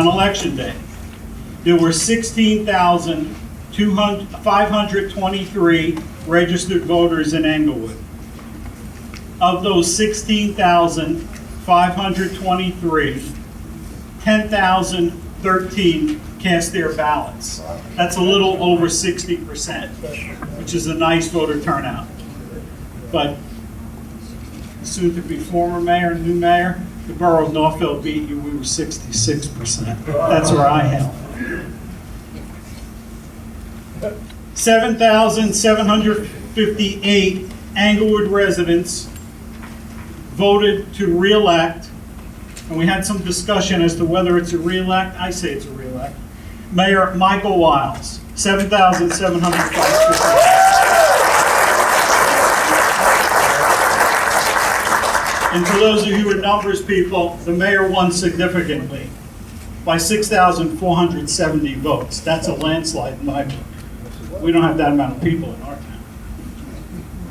on election day, there were 16,523 registered voters in Englewood. Of those 16,523, 10,013 cast their ballots. That's a little over 60%, which is a nice voter turnout. But soon to be former mayor and new mayor, the borough of Northfield beat you. We were 66%. That's where I hail. 7,758 Englewood residents voted to re-elect, and we had some discussion as to whether it's a re-elect. I say it's a re-elect. Mayor Michael Wiles, 7,705. And for those of you who are numbers people, the mayor won significantly by 6,470 votes. That's a landslide in my book. We don't have that amount of people in our town.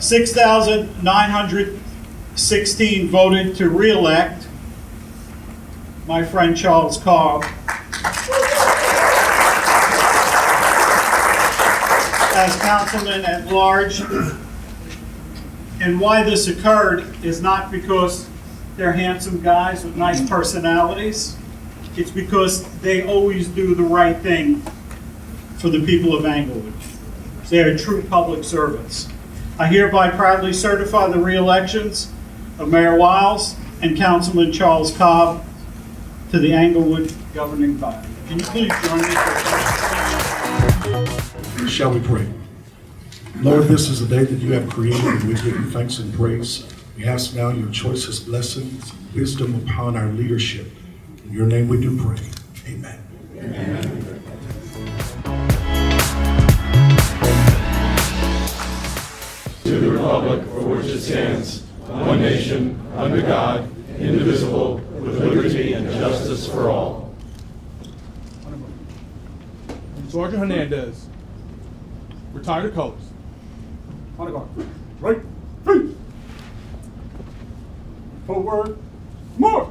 6,916 voted to re-elect my friend Charles Cobb as councilman at large. And why this occurred is not because they're handsome guys with nice personalities. It's because they always do the right thing for the people of Englewood. They are true public servants. I hereby proudly certify the re-elections of Mayor Wiles and Councilman Charles Cobb to the Englewood governing body. Can you please join me for Shall we pray? Lord, this is the day that you have created, and we give you thanks and praise. We ask now your choicest blessings, wisdom upon our leadership. In your name we do pray. Amen. Amen. To the republic for which it stands, one nation, under God, indivisible, with liberty and justice for all. Sergeant Hernandez, retired colors. honor guard. Right, feet. Forward, more.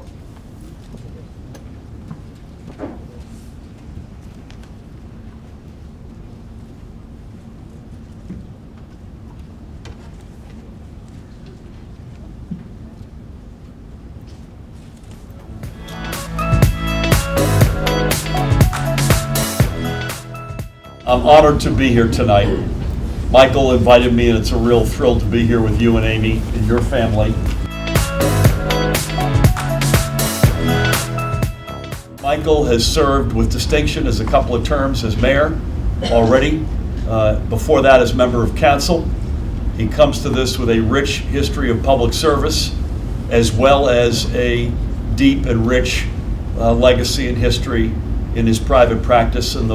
I'm honored to be here tonight. Michael invited me, and it's a real thrill to be here with you and Amy and your family. Michael has served with distinction as a couple of terms as mayor already. Before that, as member of council. He comes to this with a rich history of public service, as well as a deep and rich legacy and history in his private practice. And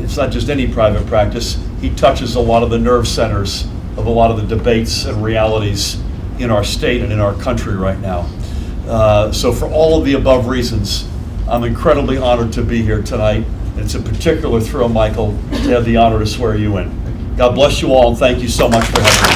it's not just any private practice. He touches a lot of the nerve centers of a lot of the debates and realities in our state and in our country right now. So for all of the above reasons, I'm incredibly honored to be here tonight. It's a particular thrill, Michael, to have the honor to swear you in. God bless you all, and thank you so much for having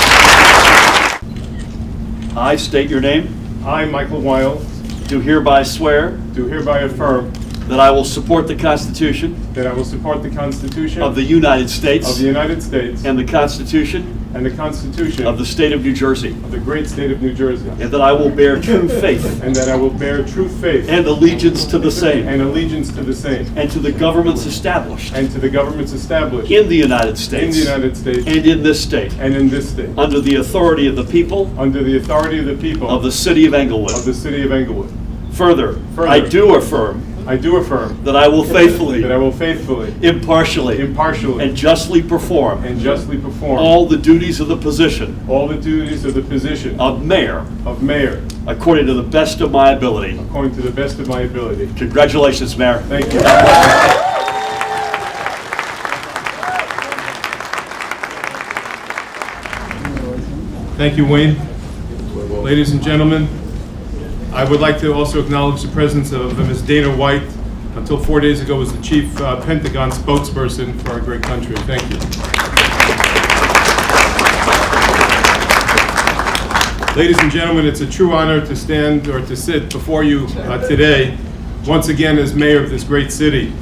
me. I state your name. I, Michael Wiles, Do hereby swear do hereby affirm that I will support the Constitution that I will support the Constitution of the United States of the United States and the Constitution and the Constitution of the State of New Jersey, of the great state of New Jersey, and that I will bear true faith and that I will bear true faith and allegiance to the same and allegiance to the same and to the governments established and to the governments established in the United in States the United States and in this state, and in this state, under the authority of the people under the authority of the people of the City of Englewood. of the city of Englewood. Further, I do affirm I do affirm that I will faithfully, that I will faithfully, impartially, impartially, and justly perform and justly perform all the duties of the position all the duties of the position of mayor of mayor according to the best of my ability. according to the best of my ability. Congratulations, Mayor. Thank you. Thank you, Wayne. Ladies and gentlemen, I would like to also acknowledge the presence of Ms. Dana White. Until 4 days ago was the chief Pentagon spokesperson for our great country. Thank you. Ladies and gentlemen, it's a true honor to stand or to sit before you today, once again as mayor of this great city.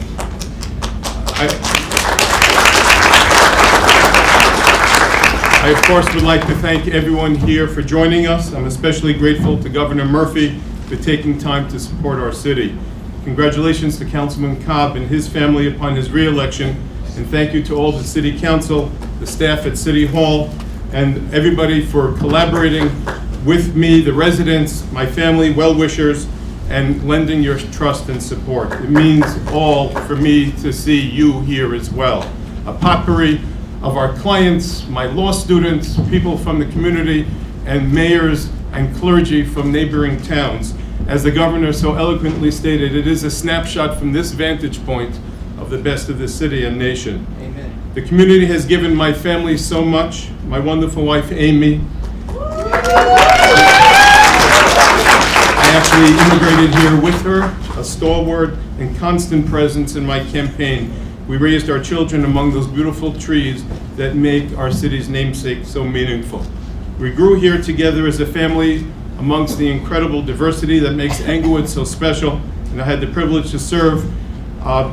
I, of course, would like to thank everyone here for joining us. I'm especially grateful to Governor Murphy for taking time to support our city. Congratulations to Councilman Cobb and his family upon his re-election, and thank you to all the City Council, the staff at City Hall, and everybody for collaborating with me, the residents, my family, well-wishers, and lending your trust and support. It means all for me to see you here as well. A potpourri of our clients, my law students, people from the community, and mayors and clergy from neighboring towns. As the governor so eloquently stated, it is a snapshot from this vantage point of the best of the city and nation. Amen. The community has given my family so much. My wonderful wife, Amy. I actually immigrated here with her, a stalwart and constant presence in my campaign. We raised our children among those beautiful trees that make our city's namesake so meaningful. We grew here together as a family amongst the incredible diversity that makes Englewood so special, and I had the privilege to serve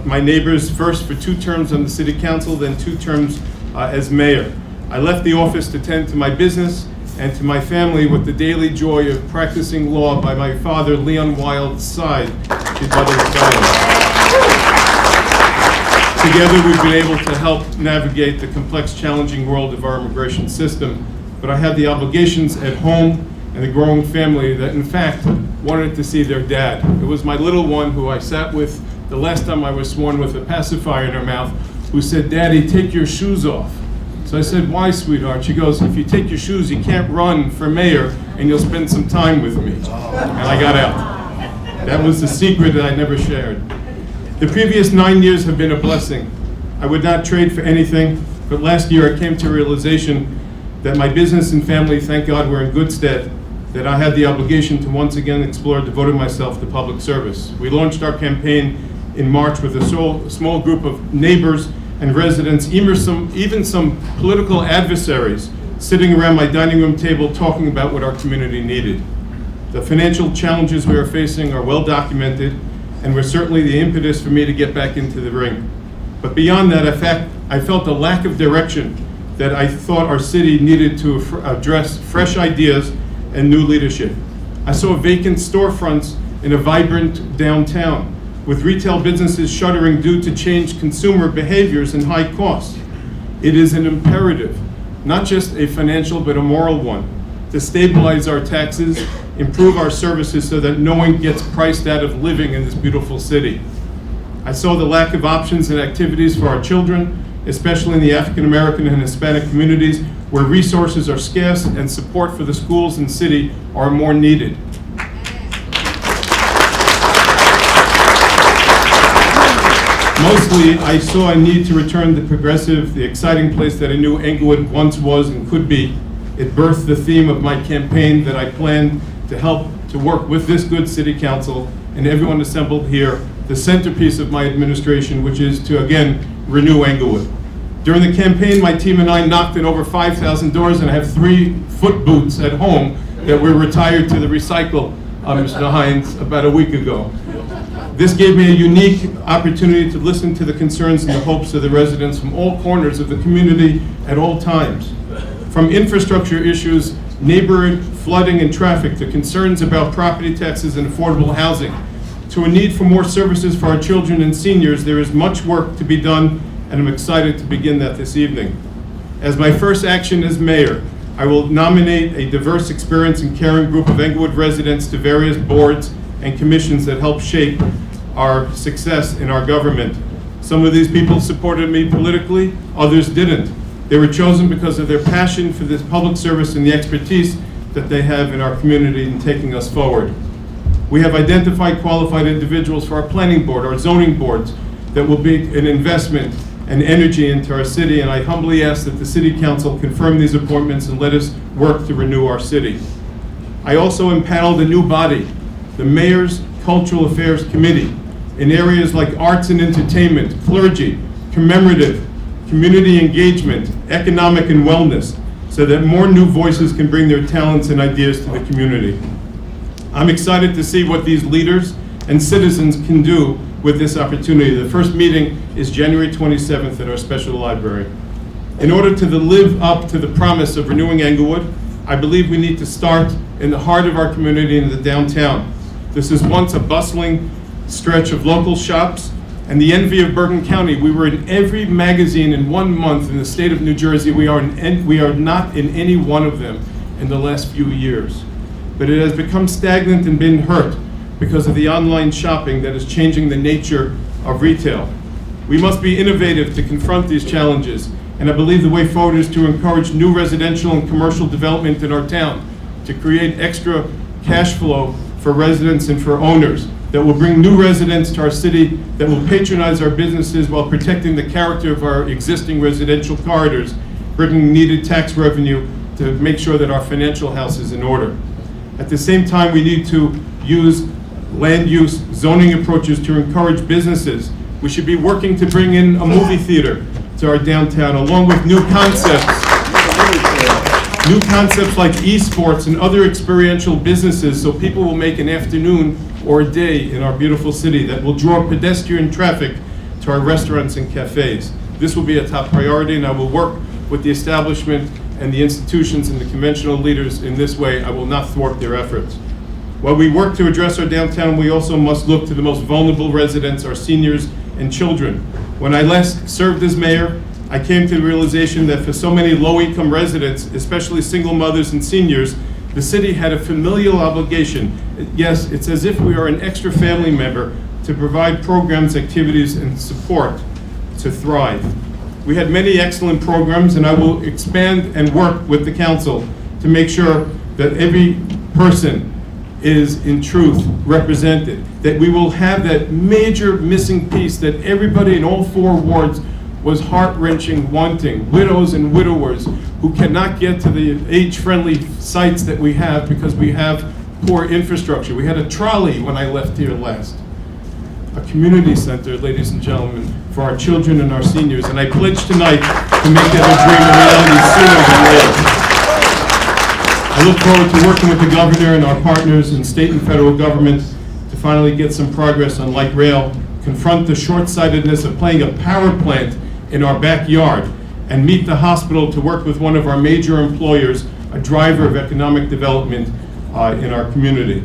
my neighbors first for 2 terms on the city council, then 2 terms as mayor. I left the office to tend to my business and to my family with the daily joy of practicing law by my father, Leon Wild's side, his mother's side. Together, we've been able to help navigate the complex, challenging world of our immigration system, but I had the obligations at home and a growing family that, in fact, wanted to see their dad. It was my little one who I sat with the last time I was sworn with a pacifier in her mouth, who said, "Daddy, take your shoes off." So I said, "Why, sweetheart?" She goes, "If you take your shoes, you can't run for mayor, and you'll spend some time with me." And I got out. That was the secret that I never shared. The previous 9 years have been a blessing. I would not trade for anything, but last year I came to a realization that my business and family, thank God, were in good stead, that I had the obligation to once again explore devoting myself to public service. We launched our campaign in March with a small group of neighbors and residents, even some political adversaries, sitting around my dining room table talking about what our community needed. The financial challenges we are facing are well documented, and were certainly the impetus for me to get back into the ring. But beyond that, I felt a lack of direction that I thought our city needed to address fresh ideas and new leadership. I saw vacant storefronts in a vibrant downtown, with retail businesses shuttering due to changed consumer behaviors and high costs. It is an imperative, not just a financial but a moral one, to stabilize our taxes, improve our services so that no one gets priced out of living in this beautiful city. I saw the lack of options and activities for our children, especially in the African American and Hispanic communities, where resources are scarce and support for the schools and city are more needed. Mostly, I saw a need to return the progressive, the exciting place that I knew Englewood once was and could be. It birthed the theme of my campaign that I planned to help to work with this good city council and everyone assembled here, the centerpiece of my administration, which is to, again, renew Englewood. During the campaign, my team and I knocked at over 5,000 doors, and I have 3 foot boots at home that were retired to the recycle, Mr. Hines, about a week ago. This gave me a unique opportunity to listen to the concerns and the hopes of the residents from all corners of the community at all times. From infrastructure issues, neighborhood flooding and traffic, to concerns about property taxes and affordable housing, to a need for more services for our children and seniors, there is much work to be done, and I'm excited to begin that this evening. As my first action as mayor, I will nominate a diverse, experienced, and caring group of Englewood residents to various boards and commissions that help shape our success in our government. Some of these people supported me politically, others didn't. They were chosen because of their passion for this public service and the expertise that they have in our community in taking us forward. We have identified qualified individuals for our planning board, our zoning boards, that will be an investment and energy into our city, and I humbly ask that the City Council confirm these appointments and let us work to renew our city. I also empaneled a new body, the Mayor's Cultural Affairs Committee, in areas like arts and entertainment, clergy, commemorative, community engagement, economic and wellness, so that more new voices can bring their talents and ideas to the community. I'm excited to see what these leaders and citizens can do with this opportunity. The first meeting is January 27th at our special library. In order to live up to the promise of renewing Englewood, I believe we need to start in the heart of our community in the downtown. This is once a bustling stretch of local shops and the envy of Bergen County. We were in every magazine in 1 month in the state of New Jersey. We are not in any one of them in the last few years. But it has become stagnant and been hurt because of the online shopping that is changing the nature of retail. We must be innovative to confront these challenges, and I believe the way forward is to encourage new residential and commercial development in our town, to create extra cash flow for residents and for owners that will bring new residents to our city, that will patronize our businesses while protecting the character of our existing residential corridors, bringing needed tax revenue to make sure that our financial house is in order. At the same time, we need to use land use zoning approaches to encourage businesses. We should be working to bring in a movie theater to our downtown, along with new concepts like esports and other experiential businesses, so people will make an afternoon or a day in our beautiful city that will draw pedestrian traffic to our restaurants and cafes. This will be a top priority, and I will work with the establishment and the institutions and the conventional leaders in this way. I will not thwart their efforts. While we work to address our downtown, we also must look to the most vulnerable residents, our seniors and children. When I last served as mayor, I came to the realization that for so many low-income residents, especially single mothers and seniors, the city had a familial obligation. Yes, it's as if we are an extra family member to provide programs, activities, and support to thrive. We had many excellent programs, and I will expand and work with the council to make sure that every person is in truth represented, that we will have that major missing piece that everybody in all 4 wards was heart-wrenching wanting, widows and widowers who cannot get to the age-friendly sites that we have because we have poor infrastructure. We had a trolley when I left here last. A community center, ladies and gentlemen, for our children and our seniors, and I pledge tonight to make that a dream a reality sooner than later. I look forward to working with the governor and our partners in state and federal government to finally get some progress on light rail, confront the short-sightedness of playing a power plant in our backyard, and meet the hospital to work with one of our major employers, a driver of economic development in our community.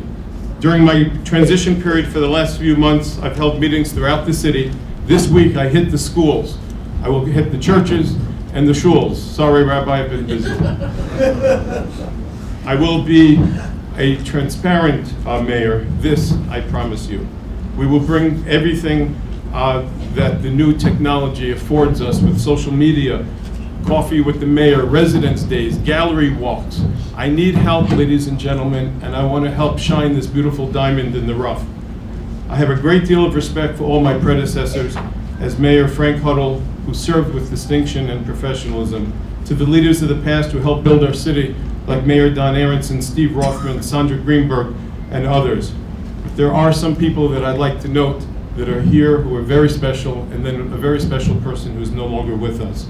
During my transition period for the last few months, I've held meetings throughout the city. This week, I hit the schools. I will hit the churches and the shuls. Sorry, Rabbi, I've been busy. I will be a transparent mayor. This, I promise you. We will bring everything that the new technology affords us with social media, coffee with the mayor, residence days, gallery walks. I need help, ladies and gentlemen, and I want to help shine this beautiful diamond in the rough. I have a great deal of respect for all my predecessors, as Mayor Frank Huddle, who served with distinction and professionalism, to the leaders of the past who helped build our city, like Mayor Don Aronson, Steve Rothman, Sandra Greenberg, and others. There are some people that I'd like to note that are here who are very special, and then a very special person who is no longer with us.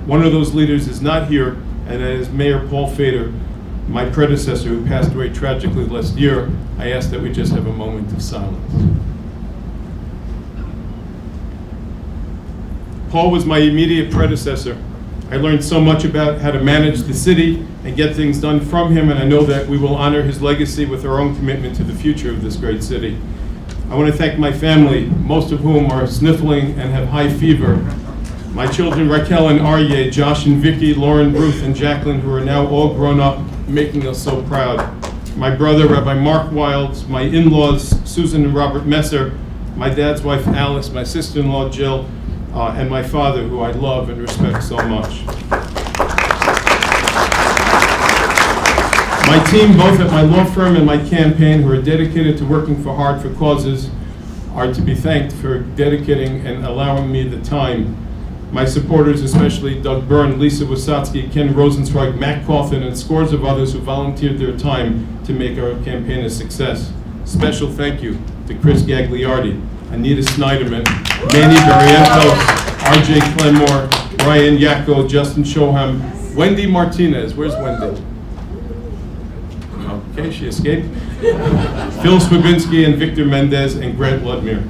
One of those leaders is not here, and that is Mayor Paul Fader, my predecessor, who passed away tragically last year. I ask that we just have a moment of silence. Paul was my immediate predecessor. I learned so much about how to manage the city and get things done from him, and I know that we will honor his legacy with our own commitment to the future of this great city. I want to thank my family, most of whom are sniffling and have high fever. My children, Raquel and Arye, Josh and Vicky, Lauren, Ruth, and Jacqueline, who are now all grown up, making us so proud. My brother, Rabbi Mark Wilds, my in-laws, Susan and Robert Messer, my dad's wife, Alice, my sister-in-law, Jill, and my father, who I love and respect so much. My team, both at my law firm and my campaign, who are dedicated to working hard for causes, are to be thanked for dedicating and allowing me the time. My supporters, especially Doug Byrne, Lisa Wasatsky, Ken Rosenzweig, Matt Cawthon, and scores of others who volunteered their time to make our campaign a success. Special thank you to Chris Gagliardi, Anita Snyderman, Manny Barrientos, RJ Clemore, Ryan Yacko, Justin Shoham, Wendy Martinez. Where's Wendy? Okay, she escaped. Phil Swabinski and Victor Mendez and Grant Ludmere.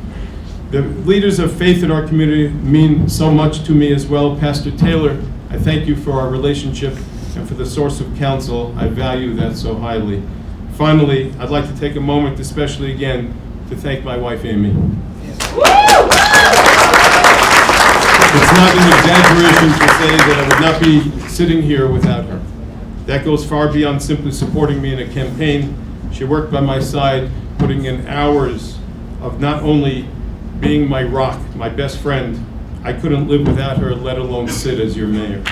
The leaders of faith in our community mean so much to me as well. Pastor Taylor, I thank you for our relationship and for the source of counsel. I value that so highly. Finally, I'd like to take a moment, especially again, to thank my wife, Amy. It's not an exaggeration to say that I would not be sitting here without her. That goes far beyond simply supporting me in a campaign. She worked by my side, putting in hours of not only being my rock, my best friend. I couldn't live without her, let alone sit as your mayor.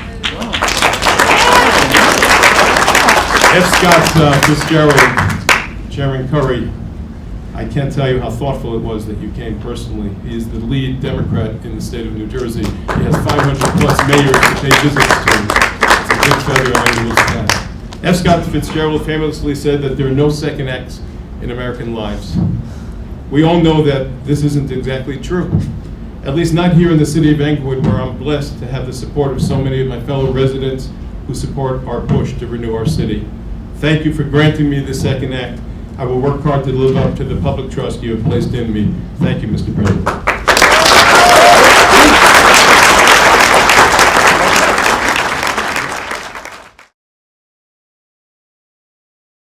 F. Scott Fitzgerald, Chairman Curry, I can't tell you how thoughtful it was that you came personally. He is the lead Democrat in the state of New Jersey. He has 500+ mayors to pay visits to. It's a big feather on Englewood's cap. F. Scott Fitzgerald famously said that there are no second acts in American lives. We all know that this isn't exactly true. At least not here in the city of Englewood, where I'm blessed to have the support of so many of my fellow residents who support our push to renew our city. Thank you for granting me the second act. I will work hard to live up to the public trust you have placed in me. Thank you, Mr. President.